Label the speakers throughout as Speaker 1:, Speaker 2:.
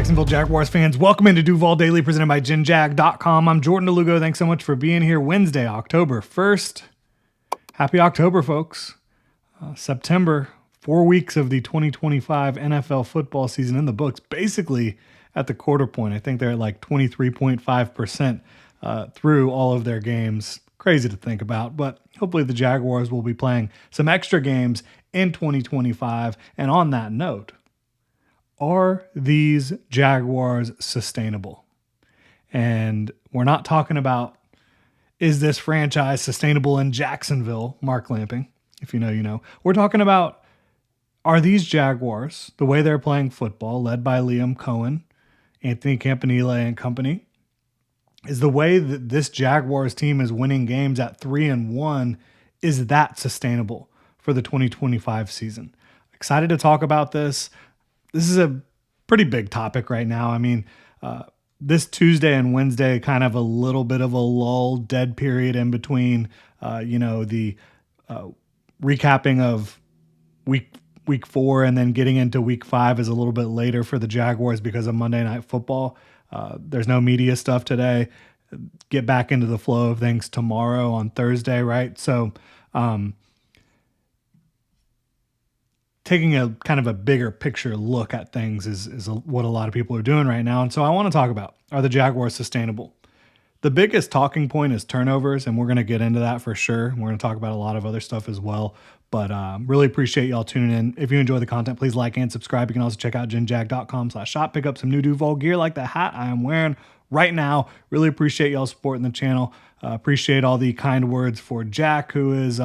Speaker 1: Jacksonville Jaguars fans, welcome into Duval Daily presented by GenJag.com. I'm Jordan DeLugo. Thanks so much for being here. Wednesday, October 1st. Happy October, folks. September, 4 weeks of the 2025 NFL football season in the books, basically at the quarter point. I think they're at like 23.5% through all of their games. Crazy to think about, but hopefully the Jaguars will be playing some extra games in 2025. And on that note, are these Jaguars sustainable? And we're not talking about, is this franchise sustainable in Jacksonville, Mark Lamping? If you know, you know. We're talking about, are these Jaguars, the way they're playing football, led by Liam Cohen, Anthony Campanile and company, is the way that this Jaguars team is winning games at 3-1, is that sustainable for the 2025 season? Excited to talk about this. This is a pretty big topic right now. I mean, this Tuesday and Wednesday, kind of a little bit of a lull, dead period in between, the recapping of week 4 and then getting into week 5 is a little bit later for the Jaguars because of Monday Night Football. There's no media stuff today. Get back into the flow of things tomorrow on Thursday, right? So, taking a kind of a bigger picture look at things is what a lot of people are doing right now. And so I want to talk about, are the Jaguars sustainable? The biggest talking point is turnovers, and we're going to get into that for sure. We're going to talk about a lot of other stuff as well, but really appreciate y'all tuning in. If you enjoy the content, please like and subscribe. You can also check out genjag.com/shop, pick up some new Duval gear like the hat I am wearing right now. Really appreciate y'all supporting the channel. Appreciate all the kind words for Jack, who is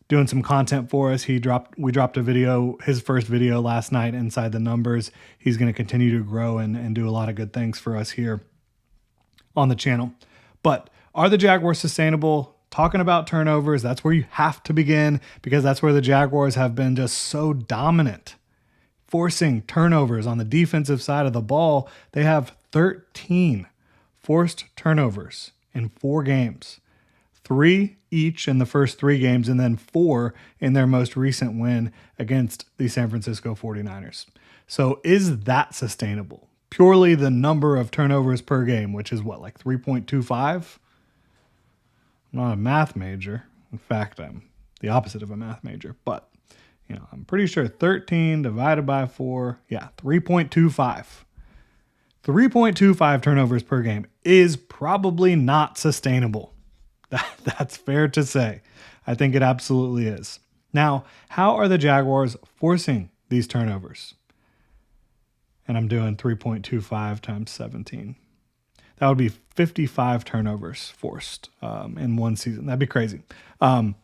Speaker 1: doing some content for us. We dropped a video, his first video last night, Inside the Numbers. He's going to continue to grow and do a lot of good things for us here on the channel. But are the Jaguars sustainable? Talking about turnovers, that's where you have to begin, because that's where the Jaguars have been just so dominant, forcing turnovers on the defensive side of the ball. They have 13 forced turnovers in 4 games. 3 each in the first 3 games, and then 4 in their most recent win against the San Francisco 49ers. So is that sustainable? Purely the number of turnovers per game, which is what, like 3.25? I'm not a math major. In fact, I'm the opposite of a math major, but I'm pretty sure 13 divided by 4, 3.25. 3.25 turnovers per game is probably not sustainable. That's fair to say. I think it absolutely is. Now, how are the Jaguars forcing these turnovers? And I'm doing 3.25 times 17. That would be 55 turnovers forced in one season. That'd be crazy. How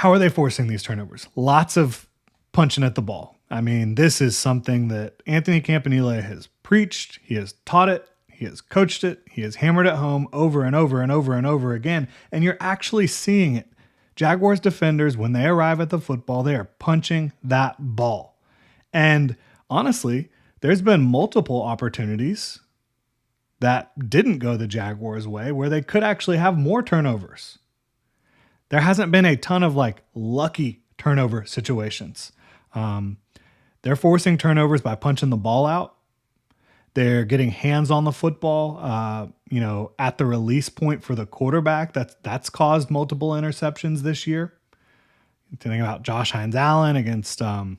Speaker 1: are they forcing these turnovers? Lots of punching at the ball. I mean, this is something that Anthony Campanile has preached. He has taught it. He has coached it. He has hammered it home over and over and over and over again. And you're actually seeing it. Jaguars defenders, when they arrive at the football, they are punching that ball. And honestly, there's been multiple opportunities that didn't go the Jaguars' way where they could actually have more turnovers. There hasn't been a ton of lucky turnover situations. They're forcing turnovers by punching the ball out. They're getting hands on the football, at the release point for the quarterback. That's caused multiple interceptions this year. Think about Josh Hines-Allen against the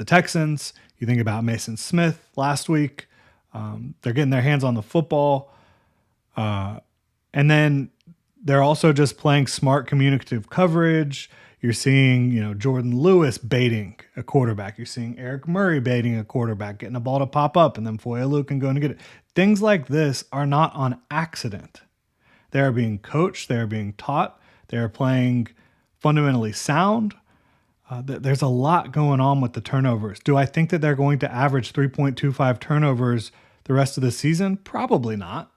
Speaker 1: Texans. You think about Mason Smith last week. They're getting their hands on the football. And then they're also just playing smart communicative coverage. You're seeing, Jordan Lewis baiting a quarterback. You're seeing Eric Murray baiting a quarterback, getting a ball to pop up, and then Foye can go and get it. Things like this are not on accident. They are being coached. They are being taught. They are playing fundamentally sound. There's a lot going on with the turnovers. Do I think that they're going to average 3.25 turnovers the rest of the season? Probably not.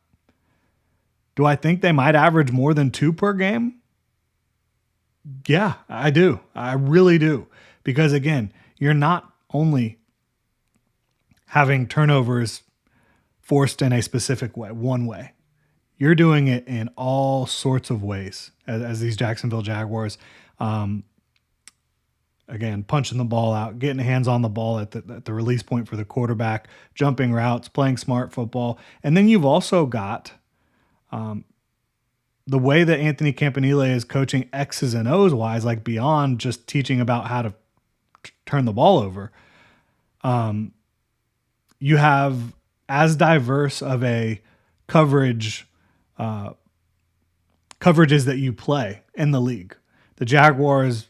Speaker 1: Do I think they might average more than 2 per game? Yeah, I do. I really do. Because again, you're not only having turnovers forced in a specific way, one way. You're doing it in all sorts of ways as these Jacksonville Jaguars. Again, punching the ball out, getting hands on the ball at the release point for the quarterback, jumping routes, playing smart football. And then you've also got the way that Anthony Campanile is coaching X's and O's wise, like beyond just teaching about how to turn the ball over. You have as diverse of a coverages that you play in the league. The Jaguars'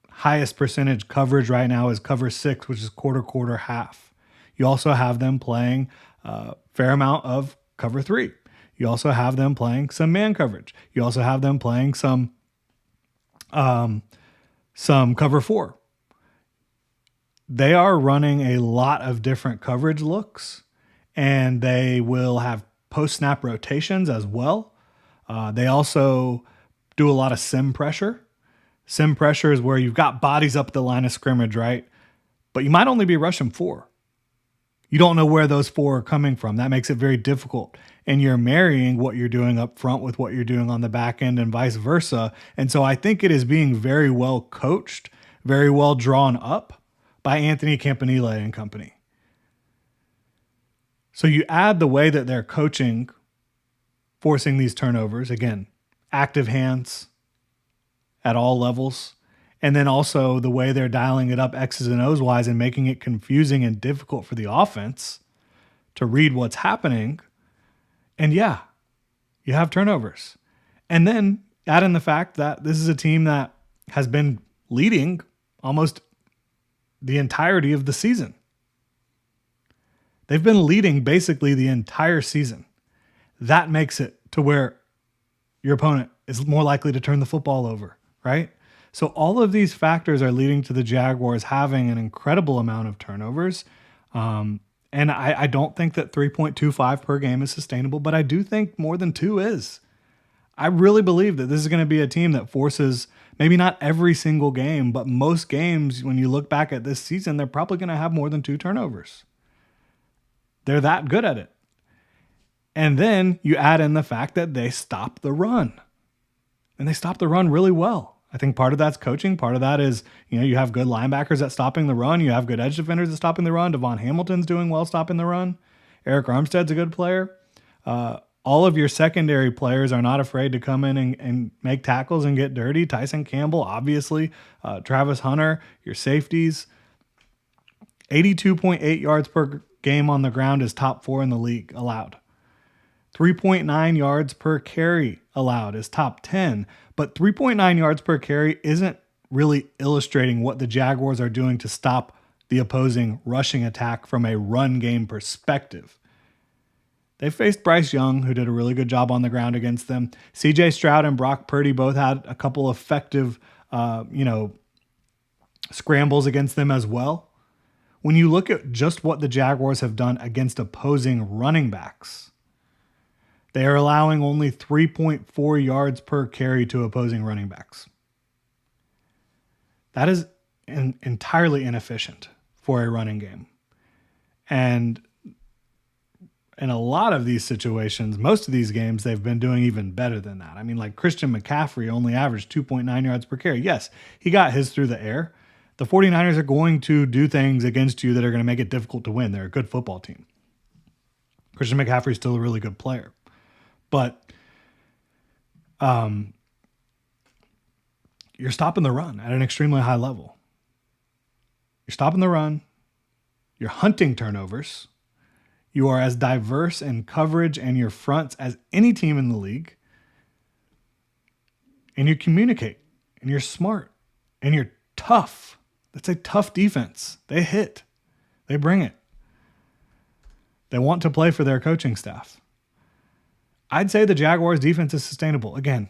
Speaker 1: highest percentage coverage right now is cover 6, which is quarter, half. You also have them playing a fair amount of cover 3. You also have them playing some man coverage. You also have them playing some cover 4. They are running a lot of different coverage looks, and they will have post-snap rotations as well. They also do a lot of sim pressure. Sim pressure is where you've got bodies up the line of scrimmage, right? But you might only be rushing 4. You don't know where those 4 are coming from. That makes it very difficult. And you're marrying what you're doing up front with what you're doing on the back end and vice versa. And so I think it is being very well coached, very well drawn up by Anthony Campanile and company. So you add the way that they're coaching, forcing these turnovers, again, active hands at all levels, and then also the way they're dialing it up X's and O's wise and making it confusing and difficult for the offense to read what's happening. And yeah, you have turnovers. And then add in the fact that this is a team that has been leading almost the entirety of the season. They've been leading basically the entire season. That makes it to where your opponent is more likely to turn the football over, right? So all of these factors are leading to the Jaguars having an incredible amount of turnovers. And I don't think that 3.25 per game is sustainable, but I do think more than 2 is. I really believe that this is going to be a team that forces, maybe not every single game, but most games, when you look back at this season, they're probably going to have more than 2 turnovers. They're that good at it. And then you add in the fact that they stop the run. And they stop the run really well. I think part of that's coaching. Part of that is, you have good linebackers at stopping the run. You have good edge defenders at stopping the run. Devon Hamilton's doing well stopping the run. Eric Armstead's a good player. All of your secondary players are not afraid to come in and make tackles and get dirty. Tyson Campbell, obviously. Travis Hunter, your safeties. 82.8 yards per game on the ground is top 4 in the league allowed. 3.9 yards per carry allowed is top 10. But 3.9 yards per carry isn't really illustrating what the Jaguars are doing to stop the opposing rushing attack from a run game perspective. They faced Bryce Young, who did a really good job on the ground against them. CJ Stroud and Brock Purdy both had a couple effective, scrambles against them as well. When you look at just what the Jaguars have done against opposing running backs, they are allowing only 3.4 yards per carry to opposing running backs. That is entirely inefficient for a running game. And in a lot of these situations, most of these games, they've been doing even better than that. I mean, like Christian McCaffrey only averaged 2.9 yards per carry. Yes, he got his through the air. The 49ers are going to do things against you that are going to make it difficult to win. They're a good football team. Christian McCaffrey is still a really good player. But you're stopping the run at an extremely high level. You're stopping the run. You're hunting turnovers. You are as diverse in coverage and your fronts as any team in the league. And you communicate. And you're smart. And you're tough. That's a tough defense. They hit. They bring it. They want to play for their coaching staff. I'd say the Jaguars' defense is sustainable. Again,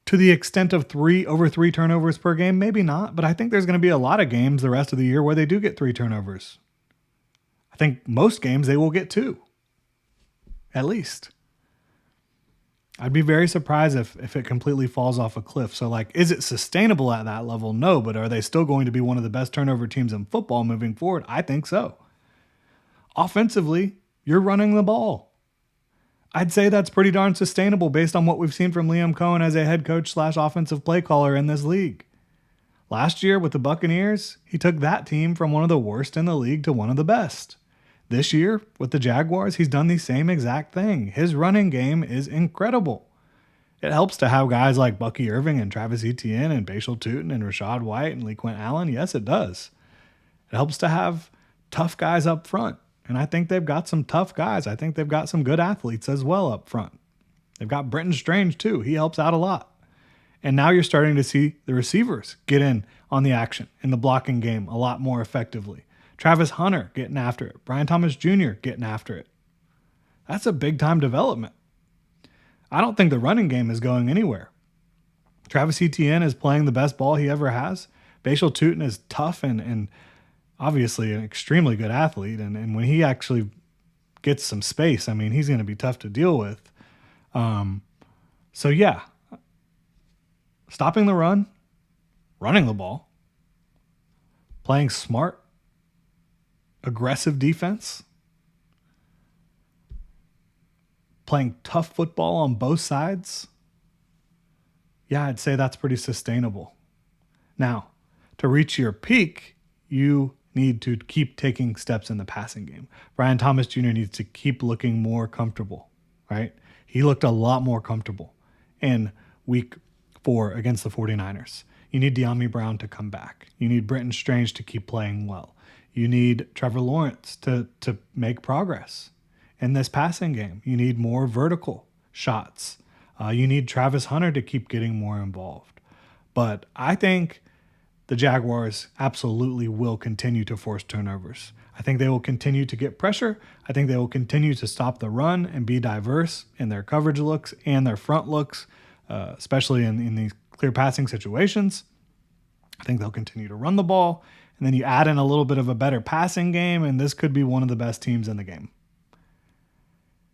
Speaker 1: to the extent of over 3 turnovers per game, maybe not, but I think there's going to be a lot of games the rest of the year where they do get 3 turnovers. I think most games they will get 2, at least. I'd be very surprised if it completely falls off a cliff. So, is it sustainable at that level? No, but are they still going to be one of the best turnover teams in football moving forward? I think so. Offensively, you're running the ball. I'd say that's pretty darn sustainable based on what we've seen from Liam Cohen as a head coach / offensive play caller in this league. Last year with the Buccaneers, he took that team from one of the worst in the league to one of the best. This year with the Jaguars, he's done the same exact thing. His running game is incredible. It helps to have guys like Bucky Irving and Travis Etienne and Bashal Tutin and Rashad White and LeQuint Allen. Yes, it does. It helps to have tough guys up front. And I think they've got some tough guys. I think they've got some good athletes as well up front. They've got Brenton Strange too. He helps out a lot. And now you're starting to see the receivers get in on the action in the blocking game a lot more effectively. Travis Hunter getting after it. Brian Thomas Jr. getting after it. That's a big time development. I don't think the running game is going anywhere. Travis Etienne is playing the best ball he ever has. Bashal Tutin is tough and obviously an extremely good athlete. And when he actually gets some space, I mean, he's going to be tough to deal with. So yeah, stopping the run, running the ball, playing smart, aggressive defense, playing tough football on both sides. Yeah, I'd say that's pretty sustainable. Now, to reach your peak, you need to keep taking steps in the passing game. Brian Thomas Jr. needs to keep looking more comfortable, right? He looked a lot more comfortable in week 4 against the 49ers. You need De'Ami Brown to come back. You need Brenton Strange to keep playing well. You need Trevor Lawrence to make progress in this passing game. You need more vertical shots. You need Travis Hunter to keep getting more involved. But I think the Jaguars absolutely will continue to force turnovers. I think they will continue to get pressure. I think they will continue to stop the run and be diverse in their coverage looks and their front looks, especially in these clear passing situations. I think they'll continue to run the ball. And then you add in a little bit of a better passing game, and this could be one of the best teams in the game.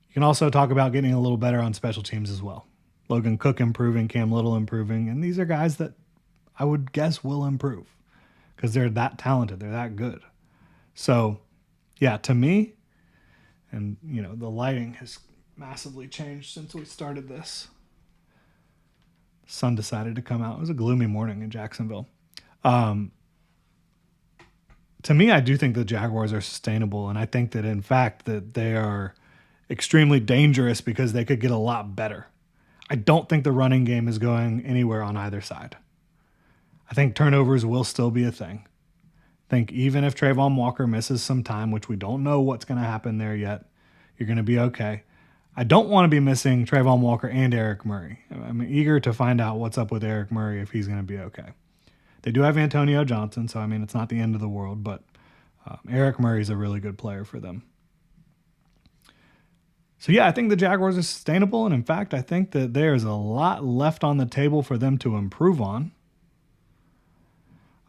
Speaker 1: You can also talk about getting a little better on special teams as well. Logan Cook improving, Cam Little improving, and these are guys that I would guess will improve because they're that talented, they're that good. So, yeah, to me, and the lighting has massively changed since we started this. The sun decided to come out. It was a gloomy morning in Jacksonville. To me, I do think the Jaguars are sustainable, and I think that, in fact, that they are extremely dangerous because they could get a lot better. I don't think the running game is going anywhere on either side. I think turnovers will still be a thing. I think even if Trayvon Walker misses some time, which we don't know what's going to happen there yet, you're going to be okay. I don't want to be missing Trayvon Walker and Eric Murray. I'm eager to find out what's up with Eric Murray if he's going to be okay. They do have Antonio Johnson, so it's not the end of the world, but Eric Murray is a really good player for them. So yeah, I think the Jaguars are sustainable, and in fact, I think that there's a lot left on the table for them to improve on.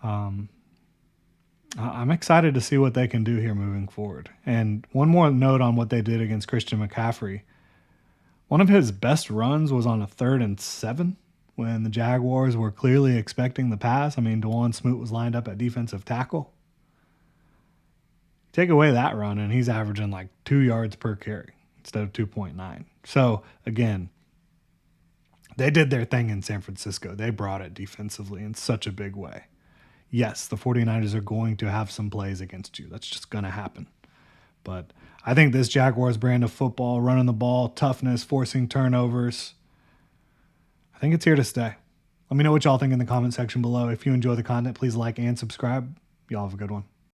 Speaker 1: I'm excited to see what they can do here moving forward. And one more note on what they did against Christian McCaffrey. One of his best runs was on a 3rd and 7 when the Jaguars were clearly expecting the pass. DeJuan Smoot was lined up at defensive tackle. Take away that run, and he's averaging like 2 yards per carry instead of 2.9. So, again, they did their thing in San Francisco. They brought it defensively in such a big way. Yes, the 49ers are going to have some plays against you. That's just going to happen. But I think this Jaguars brand of football, running the ball, toughness, forcing turnovers, I think it's here to stay. Let me know what y'all think in the comment section below. If you enjoy the content, please like and subscribe. Y'all have a good one.